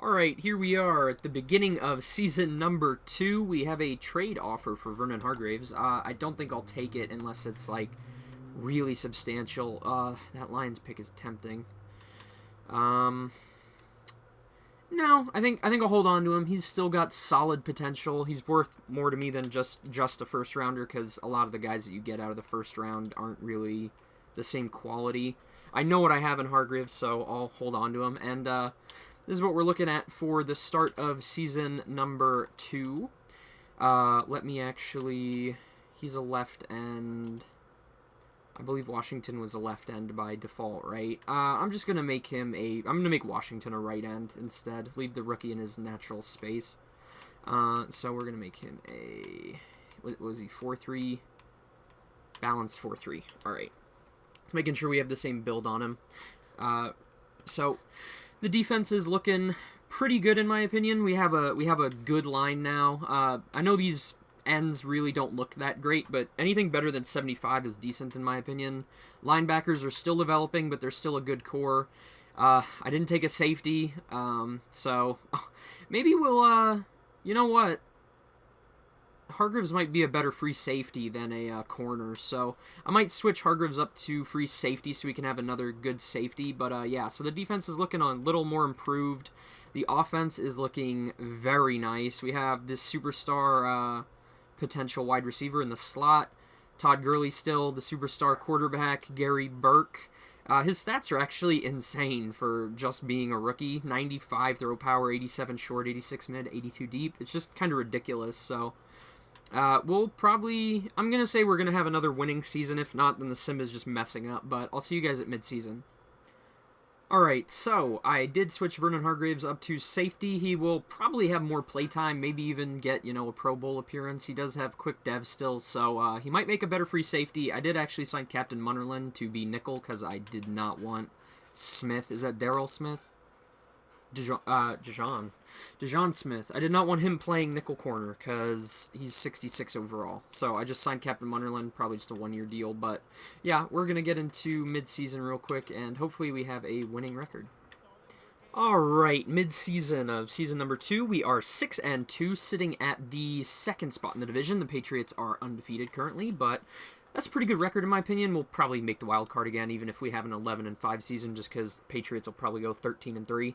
Alright, here we are at the beginning of season number 2. We have a trade offer for Vernon Hargreaves. I don't think I'll take it unless it's, like, really substantial. That Lions pick is tempting. No, I think I'll hold on to him. He's still got solid potential. He's worth more to me than just a first rounder, because a lot of the guys that you get out of the first round aren't really the same quality. I know what I have in Hargreaves, so I'll hold on to him. And this is what we're looking at for the start of season number 2. Let me actually... He's a left end. I believe Washington was a left end by default, right? I'm just going to make him I'm going to make Washington a right end instead. Leave the rookie in his natural space. So we're going to make him a... What was he? 4-3? Balanced 4-3. Alright. Just making sure we have the same build on him. So... The defense is looking pretty good in my opinion. We have a good line now. I know these ends really don't look that great, but anything better than 75 is decent in my opinion. Linebackers are still developing, but they're still a good core. I didn't take a safety, so maybe we'll, you know what? Hargreaves might be a better free safety than a corner, so I might switch Hargreaves up to free safety so we can have another good safety. But yeah, so the defense is looking a little more improved. The offense is looking very nice. We have this superstar potential wide receiver in the slot. Todd Gurley still the superstar quarterback. Gary Burke. His stats are actually insane for just being a rookie. 95 throw power, 87 short, 86 mid, 82 deep. It's just kind of ridiculous, so... we'll probably... I'm going to say we're going to have another winning season. If not, then the sim is just messing up. But I'll see you guys at midseason. Alright, so I did switch Vernon Hargreaves up to safety. He will probably have more playtime. Maybe even get, you know, a Pro Bowl appearance. He does have quick dev still, so he might make a better free safety. I did actually sign Captain Munnerlyn to be nickel because I did not want Smith. Is that Daryl Smith? Dejon Smith. I did not want him playing nickel corner because he's 66 overall. So I just signed Captain Munnerlyn, probably just a one-year deal. But yeah, we're going to get into mid-season real quick, and hopefully we have a winning record. Alright, mid-season of season number 2. We are 6-2, sitting at the second spot in the division. The Patriots are undefeated currently, but... That's a pretty good record in my opinion. We'll probably make the wild card again, even if we have an 11-5 season, just because the Patriots will probably go 13-3.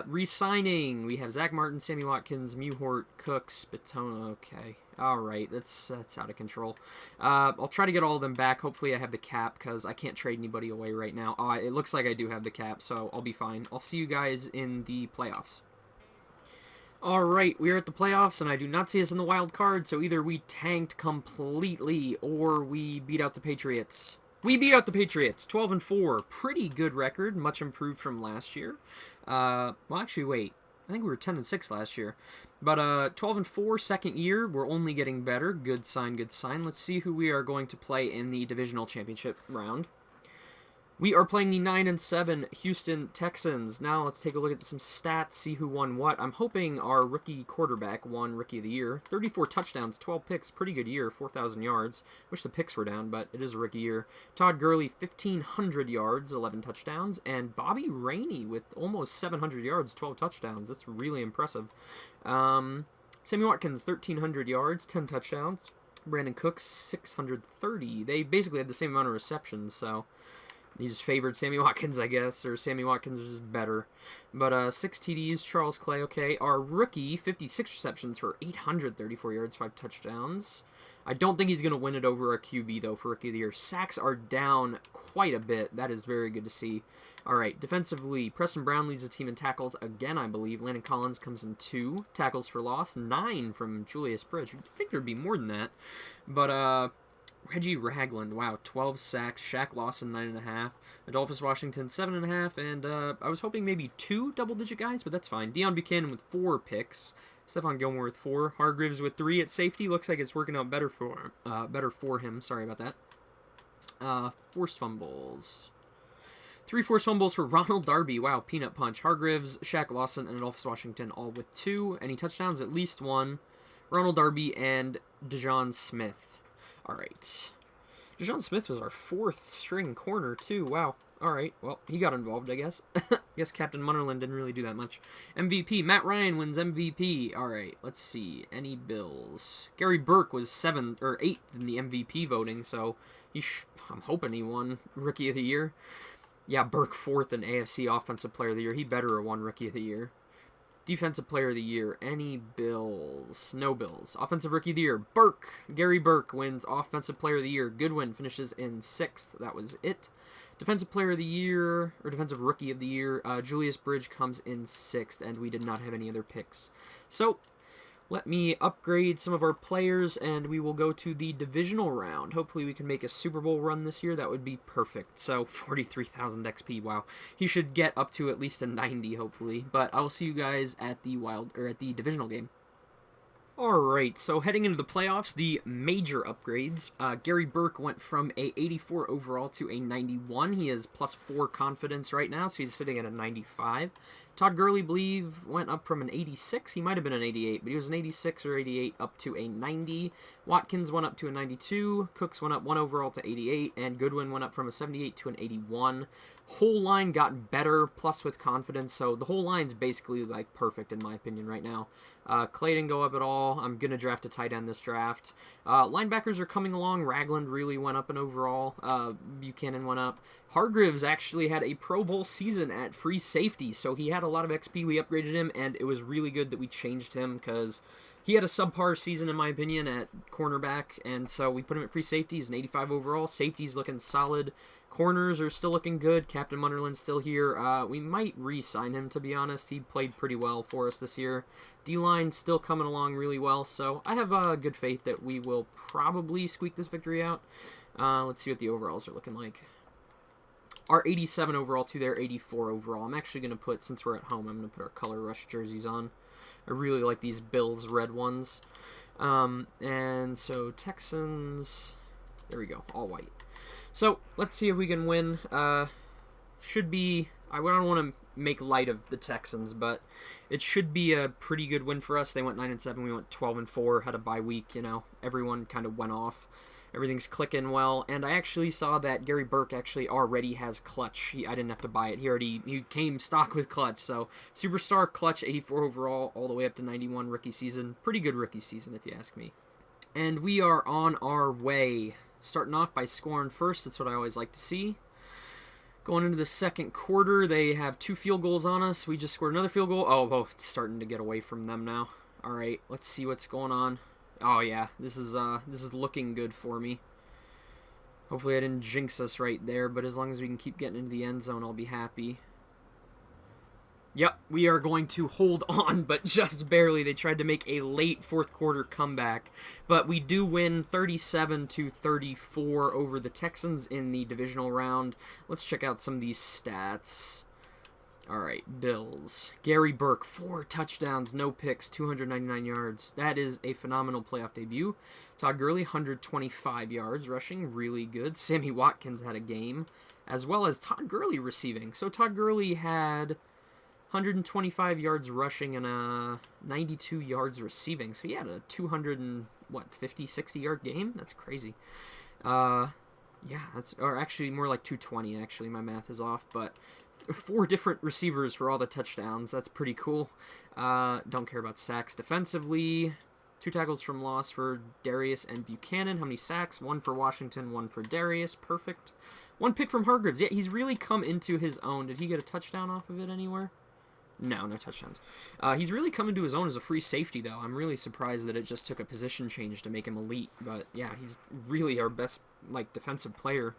Re-signing, we have Zach Martin, Sammy Watkins, Mewhort, Cooks, Batona. Okay, all right, that's out of control. I'll try to get all of them back. Hopefully, I have the cap because I can't trade anybody away right now. It looks like I do have the cap, so I'll be fine. I'll see you guys in the playoffs. Alright, we are at the playoffs, and I do not see us in the wild card, so either we tanked completely, or we beat out the Patriots. We beat out the Patriots, 12-4. Pretty good record, much improved from last year. Well, actually, wait. I think we were 10-6 last year. But 12-4, second year, we're only getting better. Good sign, good sign. Let's see who we are going to play in the divisional championship round. We are playing the 9-7 Houston Texans. Now let's take a look at some stats, see who won what. I'm hoping our rookie quarterback won Rookie of the Year. 34 touchdowns, 12 picks, pretty good year, 4,000 yards. Wish the picks were down, but it is a rookie year. Todd Gurley, 1,500 yards, 11 touchdowns. And Bobby Rainey with almost 700 yards, 12 touchdowns. That's really impressive. Sammy Watkins, 1,300 yards, 10 touchdowns. Brandon Cooks, 630. They basically had the same amount of receptions, so... He's favored Sammy Watkins, I guess, or Sammy Watkins is just better. But 6 TDs, Charles Clay, okay. Our rookie, 56 receptions for 834 yards, 5 touchdowns. I don't think he's going to win it over a QB, though, for Rookie of the Year. Sacks are down quite a bit. That is very good to see. All right, defensively, Preston Brown leads the team in tackles again, I believe. Landon Collins comes in 2. Tackles for loss, 9 from Julius Bridge. I think there'd be more than that. But, Reggie Ragland, wow, 12 sacks. Shaq Lawson, 9.5. Adolphus Washington, 7.5. And I was hoping maybe 2 double-digit guys, but that's fine. Deion Buchanan with 4 picks. Stephon Gilmore with 4. Hargreaves with 3 at safety. Looks like it's working out better for him. Sorry about that. Forced fumbles. 3 forced fumbles for Ronald Darby. Wow, peanut punch. Hargreaves, Shaq Lawson, and Adolphus Washington all with 2. Any touchdowns? At least 1. Ronald Darby and Dejon Smith. All right. Dejon Smith was our 4th string corner, too. Wow. Alright, well, he got involved, I guess. Guess Captain Munnerlyn didn't really do that much. MVP. Matt Ryan wins MVP. Alright, let's see. Any Bills? Gary Burke was 7th or 8th in the MVP voting, so I'm hoping he won Rookie of the Year. Yeah, Burke 4th in AFC Offensive Player of the Year. He better have won Rookie of the Year. Defensive Player of the Year. Any Bills? No Bills. Offensive Rookie of the Year. Burke. Gary Burke wins Offensive Player of the Year. Goodwin finishes in 6th. That was it. Defensive Player of the Year, or Defensive Rookie of the Year, Julius Bridge comes in 6th, and we did not have any other picks. So, let me upgrade some of our players, and we will go to the divisional round. Hopefully we can make a Super Bowl run this year. That would be perfect. So, 43,000 XP, wow. He should get up to at least a 90, hopefully. But I will see you guys at the divisional game. Alright, so heading into the playoffs, the major upgrades. Gary Burke went from a 84 overall to a 91. He has +4 confidence right now, so he's sitting at a 95. Todd Gurley, believe, went up from an 86. He might have been an 88, but he was an 86 or 88 up to a 90. Watkins went up to a 92. Cooks went up 1 overall to 88. And Goodwin went up from a 78 to an 81. Whole line got better, plus with confidence, so the whole line's basically like perfect in my opinion right now. Clay didn't go up at all. I'm going to draft a tight end this draft. Linebackers are coming along. Ragland really went up in overall. Buchanan went up. Hargreaves actually had a Pro Bowl season at free safety, so he had a lot of XP. We upgraded him, and it was really good that we changed him because he had a subpar season, in my opinion, at cornerback, and so we put him at free safety. He's an 85 overall. Safety's looking solid. Corners are still looking good. Captain Munnerlyn's still here. We might re-sign him, to be honest. He played pretty well for us this year. D-line still coming along really well, so I have good faith that we will probably squeak this victory out. Let's see what the overalls are looking like. Our 87 overall to their 84 overall. I'm actually going to put, since we're at home, I'm going to put our Color Rush jerseys on. I really like these Bills red ones. And so Texans, there we go, all white. So let's see if we can win. Should be, I don't want to make light of the Texans, but it should be a pretty good win for us. They went 9-7, we went 12-4, had a bye week, you know, everyone kind of went off. Everything's clicking well, and I actually saw that Gary Burke actually already has Clutch. I didn't have to buy it. He came stock with Clutch, so Superstar Clutch, 84 overall, all the way up to 91 rookie season. Pretty good rookie season, if you ask me. And we are on our way. Starting off by scoring first, that's what I always like to see. Going into the second quarter, they have 2 field goals on us. We just scored another field goal. Oh, it's starting to get away from them now. All right, let's see what's going on. Oh yeah, this is looking good for me. Hopefully I didn't jinx us right there, but as long as we can keep getting into the end zone, I'll be happy. Yep, we are going to hold on, but just barely. They tried to make a late fourth quarter comeback, but we do win 37-34 over the Texans in the divisional round. Let's check out some of these stats. All right, Bills. Gary Burke, 4 touchdowns, no picks, 299 yards. That is a phenomenal playoff debut. Todd Gurley, 125 yards rushing, really good. Sammy Watkins had a game, as well as Todd Gurley receiving. So Todd Gurley had 125 yards rushing and 92 yards receiving. So he had a 60 yard game. That's crazy. Yeah, or actually more like 220. Actually, my math is off, but 4 different receivers for all the touchdowns. That's pretty cool. Don't care about sacks. Defensively, 2 tackles from loss for Darius and Buchanan. How many sacks? 1 for Washington, 1 for Darius. Perfect. 1 pick from Hargreaves. Yeah, he's really come into his own. Did he get a touchdown off of it anywhere? No touchdowns. He's really come into his own as a free safety, though. I'm really surprised that it just took a position change to make him elite. But yeah, he's really our best defensive player.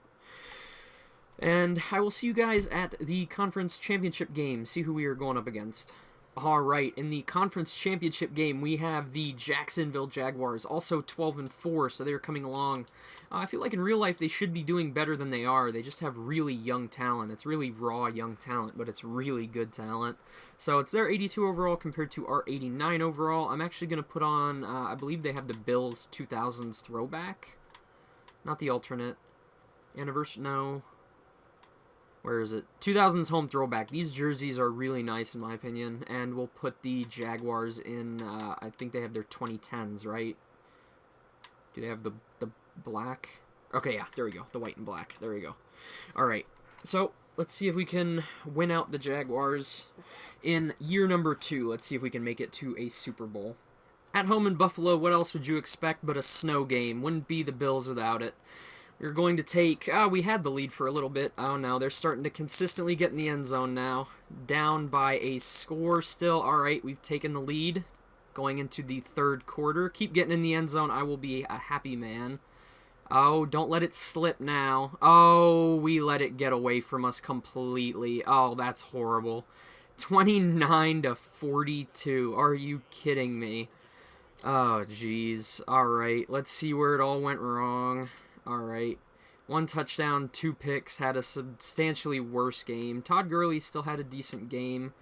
And I will see you guys at the conference championship game, see who we are going up against. Alright, in the conference championship game, we have the Jacksonville Jaguars, also 12-4, so they're coming along. I feel like in real life they should be doing better than they are. They just have really young talent. It's really raw young talent, but it's really good talent. So it's their 82 overall compared to our 89 overall. I'm actually going to put on, I believe they have the Bills 2000s throwback. Not the alternate. Anniversary, no. Where is it? 2000s home throwback. These jerseys are really nice in my opinion, and we'll put the Jaguars in, I think they have their 2010s, right? Do they have the black? Okay, yeah, there we go. The white and black. There we go. All right. So let's see if we can win out the Jaguars in year number 2. Let's see if we can make it to a Super Bowl. At home in Buffalo, what else would you expect but a snow game? Wouldn't be the Bills without it. We're going to take... we had the lead for a little bit. Oh, no, they're starting to consistently get in the end zone now. Down by a score still. All right, we've taken the lead going into the third quarter. Keep getting in the end zone. I will be a happy man. Oh, don't let it slip now. Oh, we let it get away from us completely. Oh, that's horrible. 29 to 42. Are you kidding me? Oh, jeez. All right, let's see where it all went wrong. All right. 1 touchdown, 2 picks, had a substantially worse game. Todd Gurley still had a decent game.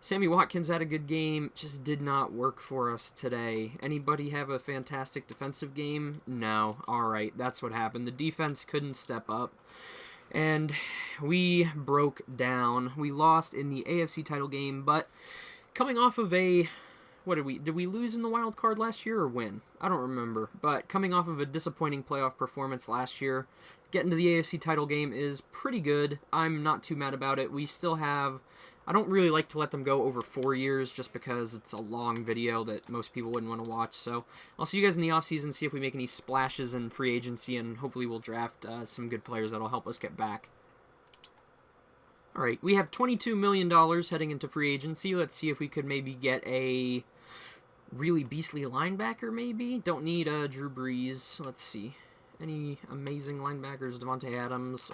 Sammy Watkins had a good game, just did not work for us today. Anybody have a fantastic defensive game? No. All right, that's what happened. The defense couldn't step up, and we broke down. We lost in the AFC title game, but coming off of a... What did we lose in the wild card last year or win? I don't remember. But coming off of a disappointing playoff performance last year, getting to the AFC title game is pretty good. I'm not too mad about it. We still have... I don't really like to let them go over 4 years just because it's a long video that most people wouldn't want to watch. So I'll see you guys in the offseason, see if we make any splashes in free agency, and hopefully we'll draft some good players that'll help us get back. All right, we have $22 million heading into free agency. Let's see if we could maybe get a really beastly linebacker, maybe. Don't need Drew Brees. Let's see. Any amazing linebackers? Devontae Adams.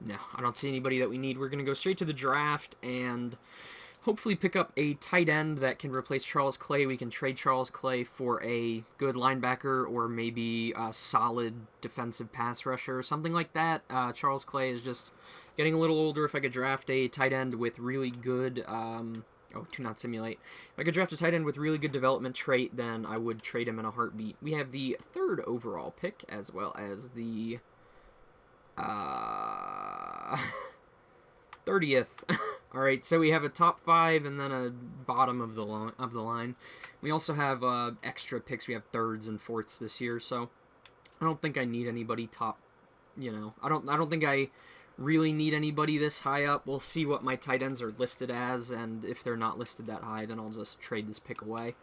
No, I don't see anybody that we need. We're going to go straight to the draft and hopefully pick up a tight end that can replace Charles Clay. We can trade Charles Clay for a good linebacker or maybe a solid defensive pass rusher or something like that. Charles Clay is just getting a little older. If I could draft a tight end with really good... to not simulate. If I could draft a tight end with really good development trait, then I would trade him in a heartbeat. We have the 3rd overall pick, as well as the 30th. All right, so we have a top 5 and then a bottom of the line. We also have extra picks. We have 3rds and 4ths this year, so I don't think I need anybody top. I don't think I really need anybody this high up. We'll see what my tight ends are listed as, and if they're not listed that high, then I'll just trade this pick away.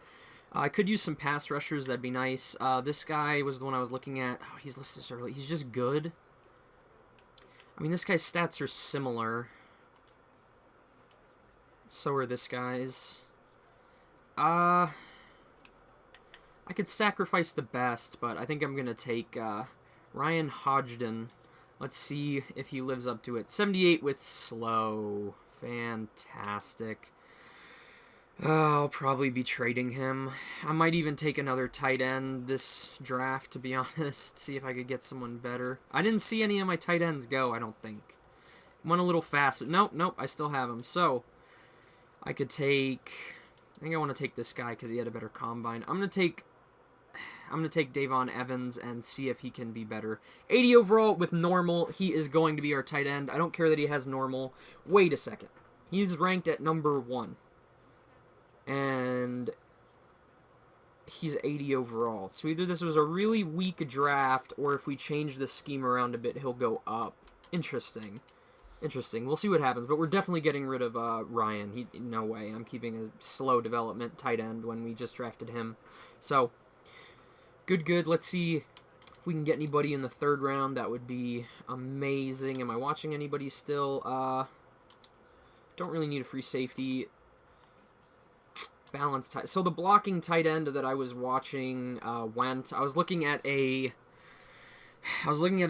I could use some pass rushers. That'd be nice. This guy was the one I was looking at. Oh, he's listed early. He's just good. I mean, this guy's stats are similar. So are this guy's. I could sacrifice the best, but I think I'm going to take Ryan Hodgson. Let's see if he lives up to it. 78 with slow. Fantastic. I'll probably be trading him. I might even take another tight end this draft, to be honest. See if I could get someone better. I didn't see any of my tight ends go, I don't think. Went a little fast, but nope, I still have him. So, I could take... I think I want to take this guy because he had a better combine. I'm going to take Davon Evans and see if he can be better. 80 overall with normal. He is going to be our tight end. I don't care that he has normal. Wait a second. He's ranked at number 1. And he's 80 overall. So either this was a really weak draft, or if we change the scheme around a bit, he'll go up. Interesting. We'll see what happens. But we're definitely getting rid of Ryan. No way. I'm keeping a slow development tight end when we just drafted him. So... Good. Let's see if we can get anybody in the 3rd round. That would be amazing. Am I watching anybody still? Don't really need a free safety. Balanced tight. So the blocking tight end that I was watching went. I was looking at a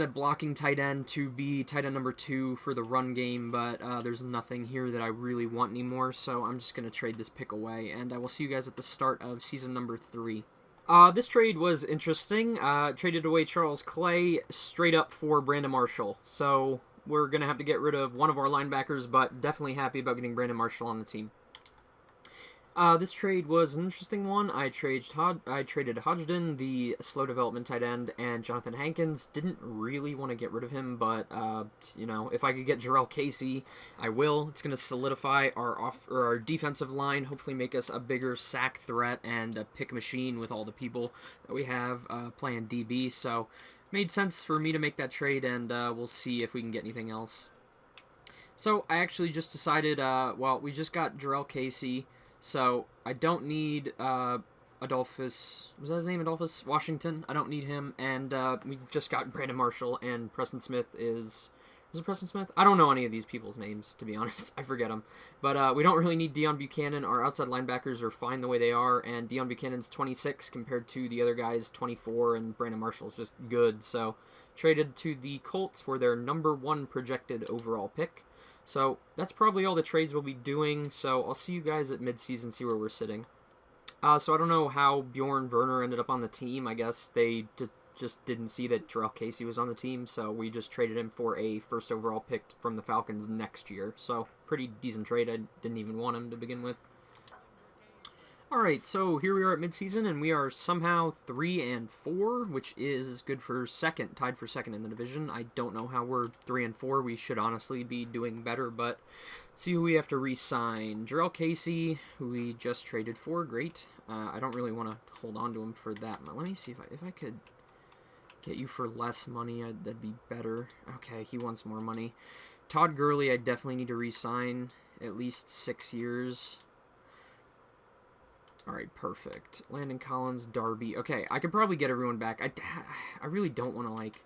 blocking tight end to be tight end number 2 for the run game, but there's nothing here that I really want anymore, so I'm just going to trade this pick away, and I will see you guys at the start of season number 3. This trade was interesting. Traded away Charles Clay straight up for Brandon Marshall. So we're going to have to get rid of one of our linebackers, but definitely happy about getting Brandon Marshall on the team. This trade was an interesting one. I traded Hodgson, the slow development tight end, and Jonathan Hankins. Didn't really want to get rid of him, but if I could get Jarrell Casey, I will. It's going to solidify our defensive line, hopefully make us a bigger sack threat and a pick machine with all the people that we have playing DB. So, made sense for me to make that trade, and we'll see if we can get anything else. So I actually just decided, well, we just got Jarrell Casey, so I don't need Adolphus, was that his name, Adolphus Washington? I don't need him, and we just got Brandon Marshall, and Preston Smith was it Preston Smith? I don't know any of these people's names, to be honest. I forget them. But we don't really need Deion Buchanan. Our outside linebackers are fine the way they are, and Deion Buchanan's 26 compared to the other guys 24, and Brandon Marshall's just good. So traded to the Colts for their number 1 projected overall pick. So that's probably all the trades we'll be doing. So I'll see you guys at midseason, see where we're sitting. So I don't know how Bjorn Werner ended up on the team. I guess they just didn't see that Jarrell Casey was on the team, so we just traded him for a first overall pick from the Falcons next year. So pretty decent trade. I didn't even want him to begin with. Alright, so here we are at midseason, and we are somehow 3-4, which is good for second, tied for second in the division. I don't know how we're 3-4. We should honestly be doing better, but see who we have to re-sign. Jarrell Casey, who we just traded for, great. I don't really want to hold on to him for that. Let me see if I could get you for less money, that'd be better. Okay, he wants more money. Todd Gurley, I definitely need to re-sign at least 6 years. Alright, perfect. Landon Collins, Darby. Okay, I could probably get everyone back. I really don't want to, like...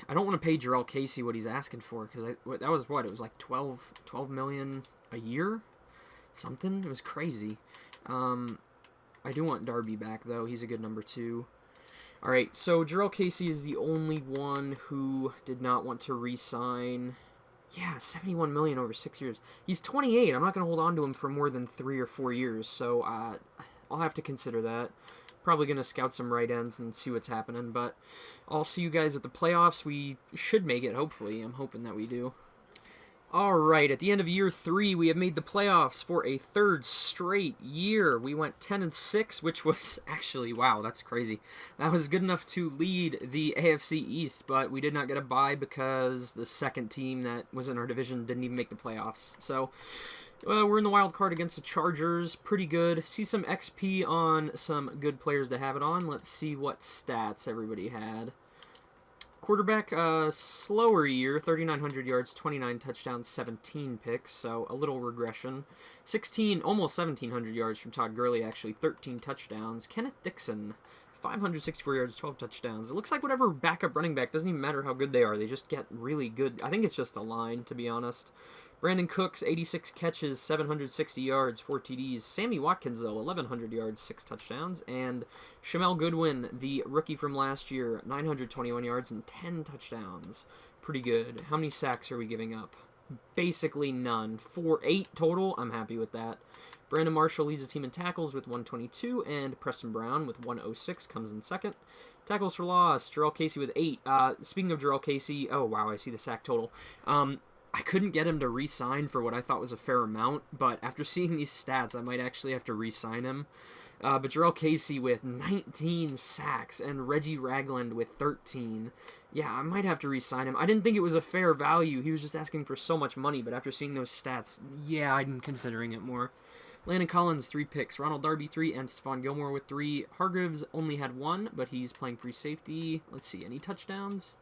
I don't want to pay Jarrell Casey what he's asking for, because that was, what, it was like 12 million a year? Something? It was crazy. I do want Darby back, though. He's a good number 2. Alright, so Jarrell Casey is the only one who did not want to re-sign. Yeah, 71 million over 6 years. He's 28. I'm not going to hold on to him for more than 3 or 4 years, so I'll have to consider that. Probably going to scout some right ends and see what's happening, but I'll see you guys at the playoffs. We should make it, hopefully. I'm hoping that we do. Alright, at the end of year 3, we have made the playoffs for a 3rd straight year. We went 10-6, which was actually, wow, that's crazy. That was good enough to lead the AFC East, but we did not get a bye because the second team that was in our division didn't even make the playoffs. So, we're in the wild card against the Chargers. Pretty good. See some XP on some good players that have it on. Let's see what stats everybody had. Quarterback, slower year, 3,900 yards, 29 touchdowns, 17 picks, so a little regression. 16, almost 1,700 yards from Todd Gurley, actually, 13 touchdowns. Kenneth Dixon, 564 yards, 12 touchdowns. It looks like whatever backup running back, doesn't even matter how good they are, they just get really good. I think it's just the line, to be honest. Brandon Cooks, 86 catches, 760 yards, 4 TDs. Sammy Watkins, though, 1,100 yards, 6 touchdowns. And Shamel Goodwin, the rookie from last year, 921 yards and 10 touchdowns. Pretty good. How many sacks are we giving up? Basically none. 8 total. I'm happy with that. Brandon Marshall leads the team in tackles with 122, and Preston Brown with 106 comes in second. Tackles for loss, Jarrell Casey with 8. Speaking of Jarrell Casey, oh wow, I see the sack total. I couldn't get him to re-sign for what I thought was a fair amount, but after seeing these stats, I might actually have to re-sign him. But Jarrell Casey with 19 sacks and Reggie Ragland with 13. Yeah, I might have to re-sign him. I didn't think it was a fair value. He was just asking for so much money, but after seeing those stats, yeah, I'm considering it more. Landon Collins, 3 picks. Ronald Darby, 3, and Stephon Gilmore with 3. Hargreaves only had 1, but he's playing free safety. Let's see, any touchdowns?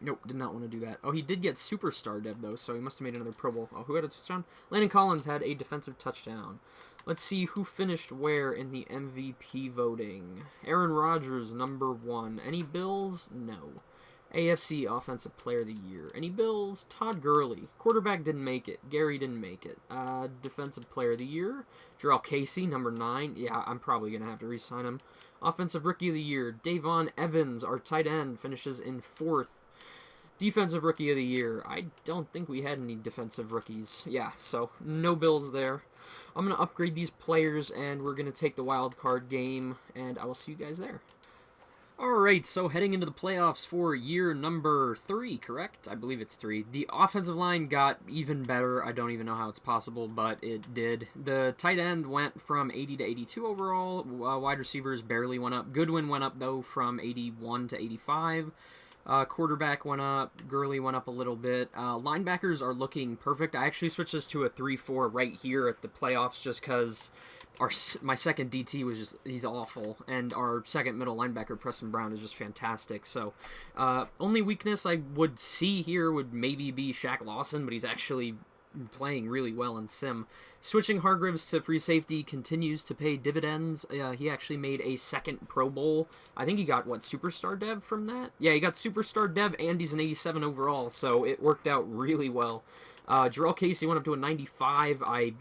Nope, did not want to do that. Oh, he did get Superstar Deb, though, so he must have made another Pro Bowl. Oh, who had a touchdown? Landon Collins had a defensive touchdown. Let's see who finished where in the MVP voting. Aaron Rodgers, number 1. Any Bills? No. AFC Offensive Player of the Year. Any Bills? Todd Gurley. Quarterback didn't make it. Gary didn't make it. Defensive Player of the Year. Jarrell Casey, number 9. Yeah, I'm probably going to have to re-sign him. Offensive Rookie of the Year. Davon Evans, our tight end, finishes in 4th. Defensive Rookie of the Year. I don't think we had any defensive rookies. Yeah, so no Bills there. I'm going to upgrade these players, and we're going to take the wild card game, and I will see you guys there. Alright, so heading into the playoffs for year number 3, correct? I believe it's 3. The offensive line got even better. I don't even know how it's possible, but it did. The tight end went from 80 to 82 overall. Wide receivers barely went up. Goodwin went up, though, from 81 to 85. Quarterback went up. Gurley went up a little bit. Linebackers are looking perfect. I actually switched this to a 3-4 right here at the playoffs just because my second DT was he's awful, and our second middle linebacker, Preston Brown, is just fantastic. So, only weakness I would see here would maybe be Shaq Lawson, but he's actually playing really well in Sim. Switching Hargreaves to free safety continues to pay dividends. He actually made a second Pro Bowl. I think he got, what, Superstar Dev from that? Yeah, he got Superstar Dev, and he's an 87 overall, so it worked out really well. Jarrell Casey went up to a 95. I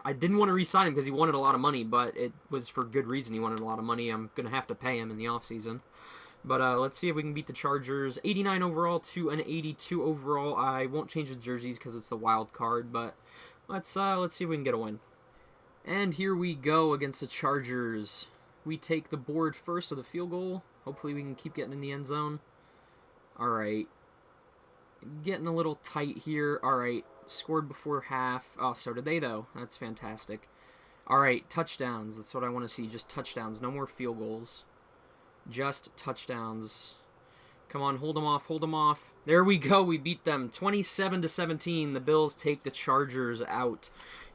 didn't want to re-sign him because he wanted a lot of money, but it was for good reason he wanted a lot of money. I'm going to have to pay him in the offseason. But let's see if we can beat the Chargers. 89 overall to an 82 overall. I won't change the jerseys because it's the wild card, but let's see if we can get a win. And here we go against the Chargers. We take the board first with a field goal. Hopefully we can keep getting in the end zone. All right. Getting a little tight here. All right. Scored before half. Oh, so did they, though. That's fantastic. All right. Touchdowns. That's what I want to see. Just touchdowns. No more field goals. Just touchdowns. Come on, hold them off, hold them off. There we go, we beat them. 27-17, the Bills take the Chargers out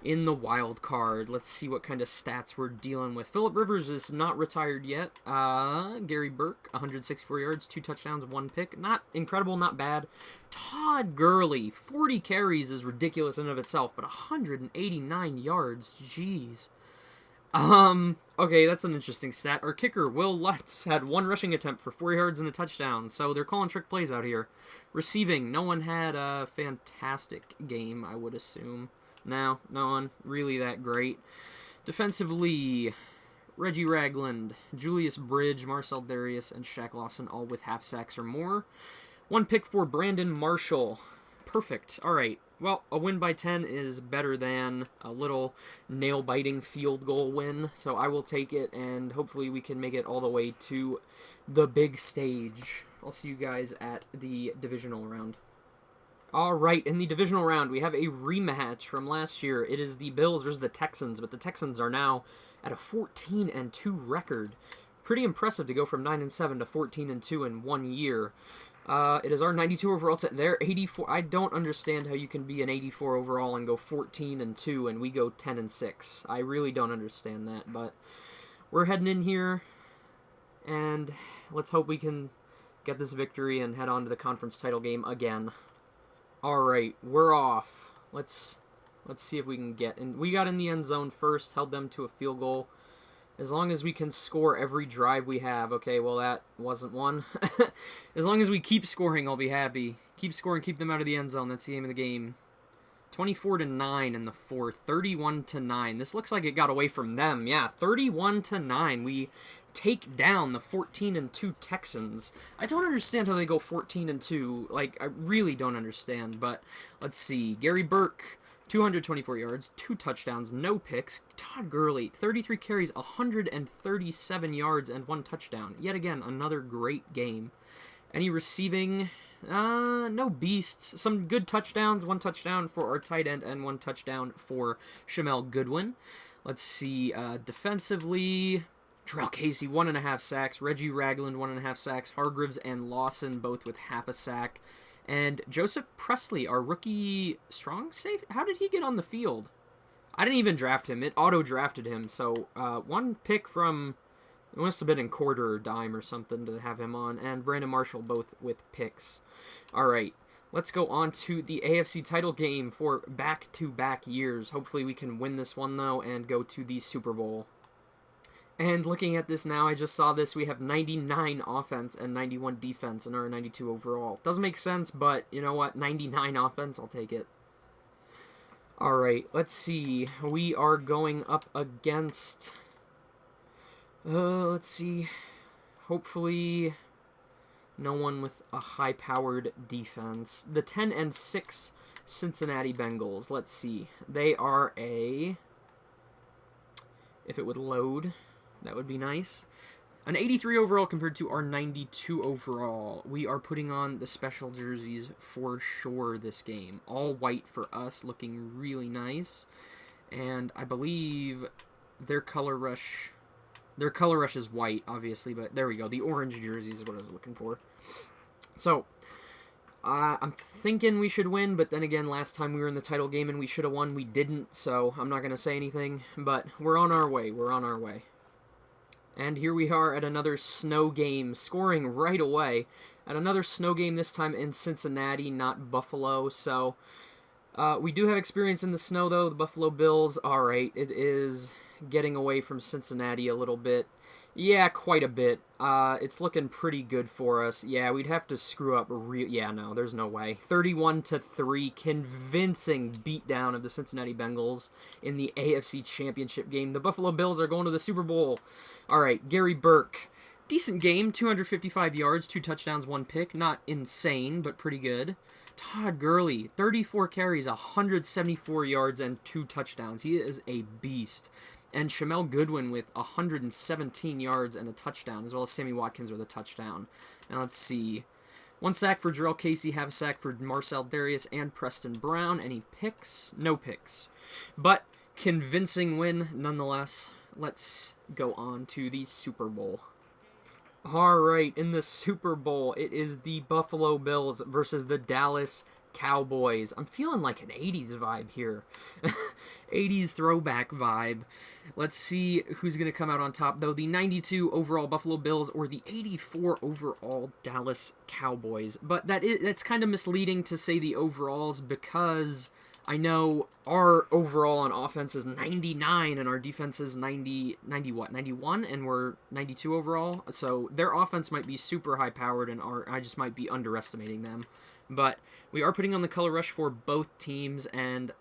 in the wild card. Let's see what kind of stats we're dealing with. Phillip Rivers is not retired yet. Gary Burke, 164 yards, 2 touchdowns, 1 pick. Not incredible, not bad. Todd Gurley, 40 carries is ridiculous in and of itself, but 189 yards, jeez. Okay, that's an interesting stat. Our kicker, Will Lutz, had 1 rushing attempt for 4 yards and a touchdown, so they're calling trick plays out here. Receiving, no one had a fantastic game, I would assume. No one really that great. Defensively, Reggie Ragland, Julius Bridge, Marcel Darius, and Shaq Lawson all with half sacks or more. 1 pick for Brandon Marshall. Perfect. All right. Well, a win by 10 is better than a little nail-biting field goal win, so I will take it, and hopefully we can make it all the way to the big stage. I'll see you guys at the divisional round. All right, in the divisional round, we have a rematch from last year. It is the Bills versus the Texans, but the Texans are now at a 14-2 record. Pretty impressive to go from 9-7 to 14-2 in 1 year. It is our 92 overall to their 84. I don't understand how you can be an 84 overall and go 14-2 and we go 10-6. I really don't understand that, but we're heading in here and let's hope we can get this victory and head on to the conference title game again. All right, we're off. Let's see if we can get in. We got in the end zone first, held them to a field goal. As long as we can score every drive we have. Okay, well, that wasn't one. As long as we keep scoring, I'll be happy. Keep scoring, keep them out of the end zone. That's the aim of the game. 24-9 in the fourth. 31-9. This looks like it got away from them. Yeah, 31-9. We take down the 14-2 Texans. I don't understand how they go 14-2. Like, I really don't understand. But let's see. Gary Burke, 224 yards, 2 touchdowns, no picks. Todd Gurley, 33 carries, 137 yards, and 1 touchdown. Yet again, another great game. Any receiving? No beasts. Some good touchdowns. 1 touchdown for our tight end and 1 touchdown for Shamel Goodwin. Let's see. Defensively, Jarrell Casey, 1.5 sacks. Reggie Ragland, 1.5 sacks. Hargreaves and Lawson both with half a sack. And Joseph Presley, our rookie strong safety, how did he get on the field? I didn't even draft him. It auto-drafted him. So 1 pick from, it must have been in quarter or dime or something to have him on. And Brandon Marshall both with picks. All right, let's go on to the AFC title game for back-to-back years. Hopefully we can win this one, though, and go to the Super Bowl. And looking at this now, I just saw this. We have 99 offense and 91 defense in our 92 overall. Doesn't make sense, but you know what? 99 offense, I'll take it. All right, let's see. We are going up against... let's see. Hopefully no one with a high-powered defense. The 10-6 Cincinnati Bengals. Let's see. They are a... If it would load... That would be nice. An 83 overall compared to our 92 overall. We are putting on the special jerseys for sure this game. All white for us, looking really nice. And I believe their color rush is white, obviously, but there we go. The orange jerseys is what I was looking for. So, I'm thinking we should win, but then again, last time we were in the title game and we should have won, we didn't, so I'm not going to say anything, but we're on our way, we're on our way. And here we are at another snow game, scoring right away. At another snow game, this time in Cincinnati, not Buffalo, so we do have experience in the snow, though. The Buffalo Bills, alright, it is getting away from Cincinnati a little bit. Yeah, quite a bit. It's looking pretty good for us. Yeah, we'd have to screw up yeah, no, there's no way. 31-3, convincing beatdown of the Cincinnati Bengals in the AFC Championship game. The Buffalo Bills are going to the Super Bowl. All right, Gary Burke. Decent game, 255 yards, 2 touchdowns, 1 pick. Not insane, but pretty good. Todd Gurley, 34 carries, 174 yards, and 2 touchdowns. He is a beast. And Shamel Goodwin with 117 yards and a touchdown, as well as Sammy Watkins with a touchdown. Now let's see. 1 sack for Jarrell Casey, half a sack for Marcel Darius and Preston Brown. Any picks? No picks. But convincing win nonetheless. Let's go on to the Super Bowl. Alright, in the Super Bowl, it is the Buffalo Bills versus the Dallas Cowboys. I'm feeling like an 80s vibe here. 80s throwback vibe. Let's see who's going to come out on top, though. The 92 overall Buffalo Bills or the 84 overall Dallas Cowboys. But that's kind of misleading to say the overalls because I know our overall on offense is 99 and our defense is 91, and we're 92 overall. So their offense might be super high-powered and I just might be underestimating them. But we are putting on the color rush for both teams, and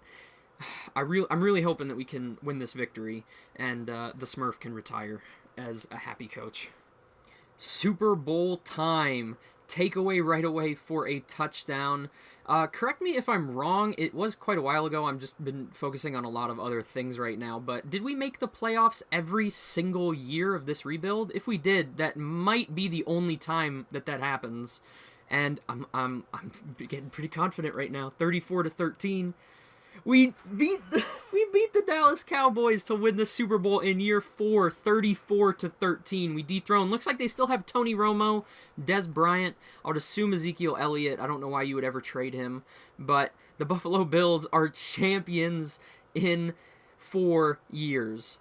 I'm really hoping that we can win this victory, and the Smurf can retire as a happy coach. Super Bowl time. Takeaway right away for a touchdown. Correct me if I'm wrong. It was quite a while ago. I've just been focusing on a lot of other things right now. But did we make the playoffs every single year of this rebuild? If we did, that might be the only time that happens. And I'm getting pretty confident right now. 34-13. We beat the Dallas Cowboys to win the Super Bowl in year 4, 34-13. We dethroned. Looks like they still have Tony Romo, Des Bryant. I would assume Ezekiel Elliott. I don't know why you would ever trade him. But the Buffalo Bills are champions in 4 years.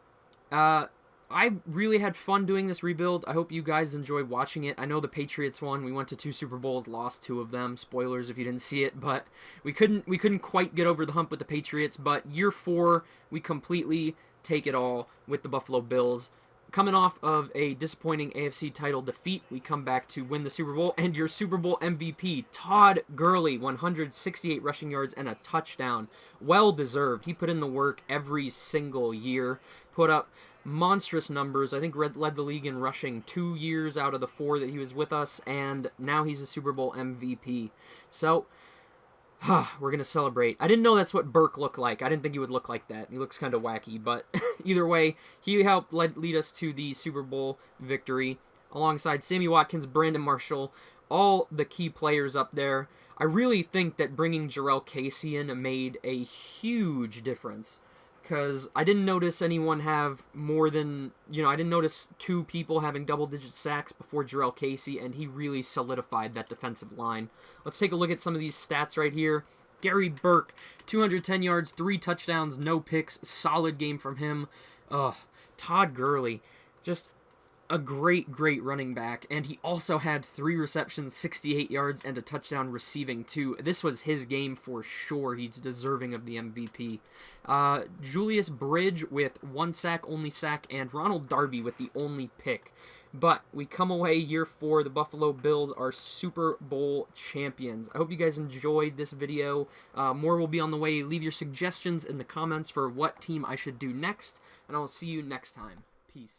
I really had fun doing this rebuild. I hope you guys enjoyed watching it. I know the Patriots won. We went to 2 Super Bowls, lost 2 of them. Spoilers if you didn't see it, but we couldn't quite get over the hump with the Patriots. But year 4, we completely take it all with the Buffalo Bills. Coming off of a disappointing AFC title defeat, we come back to win the Super Bowl, and your Super Bowl MVP, Todd Gurley, 168 rushing yards and a touchdown. Well deserved. He put in the work every single year, put up monstrous numbers. I think led the league in rushing 2 years out of the 4 that he was with us, and now he's a Super Bowl MVP. So, we're going to celebrate. I didn't know that's what Burke looked like. I didn't think he would look like that. He looks kind of wacky, but either way, he helped lead us to the Super Bowl victory alongside Sammy Watkins, Brandon Marshall, all the key players up there. I really think that bringing Jarrell Casey in made a huge difference, because I didn't notice anyone have more than, I didn't notice 2 people having double-digit sacks before Jarrell Casey, and he really solidified that defensive line. Let's take a look at some of these stats right here. Gary Burke, 210 yards, 3 touchdowns, no picks, solid game from him. Todd Gurley, just a great running back, and he also had 3 receptions, 68 yards, and a touchdown receiving too. This was his game for sure. He's deserving of the MVP. Julius Bridge with 1 sack, only sack, and Ronald Darby with the only pick. But we come away year 4. The Buffalo Bills are Super Bowl champions. I hope you guys enjoyed this video. More will be on the way. Leave your suggestions in the comments for what team I should do next, and I'll see you next time. Peace.